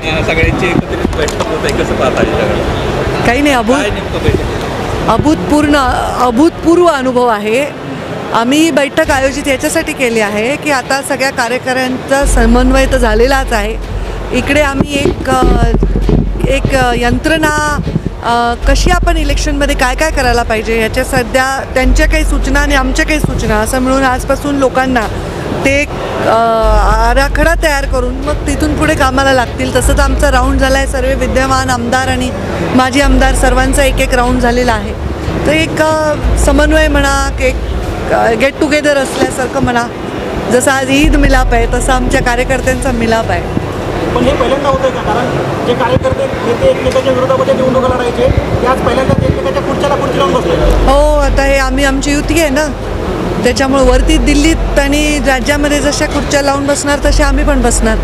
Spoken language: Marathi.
सगळ्यांची एकत्रित बैठक होत आहे, कसं पाहता याच्याकडे? काही नाही, काय नेमकं बैठक? अभूतपूर्व अनुभव आहे. आम्ही बैठक आयोजित याच्यासाठी केली आहे की आता सगळ्या कार्यकर्त्यांचा समन्वय तर झालेलाच आहे. इकडे आम्ही एक यंत्रणा कशी आपण इलेक्शनमध्ये काय काय करायला पाहिजे ह्याच्या सध्या त्यांच्या काही सूचना आणि आमच्या काही सूचना असं मिळून आजपासून लोकांना ते एक आराखडा तयार करून मग तिथून पुढे कामाला लागतील. तसंच आमचा राऊंड झाला आहे. सर्व विद्यमान आमदार आणि माजी आमदार सर्वांचा एक राऊंड झालेला आहे. तर एक समन्वय म्हणा, एक गेट टुगेदर असल्यासारखं म्हणा. जसं आज ईद मिलाप आहे तसं आमच्या कार्यकर्त्यांचा मिलाप आहे. पण हे पहिल्यांदा होतं आहे का? कारण जे कार्यकर्ते नेते एकमेकांच्या विरोधामध्ये निवडणुका लढायचे ते आज पहिल्यांदाच एकमेकांच्या खुर्ची लावून बसले. हो, आता हे आमची युती आहे ना, त्याच्यामुळे वरती दिल्लीत आणि राज्यामध्ये जशा खुर्च्या लावून बसणार तशा आम्ही पण बसणार.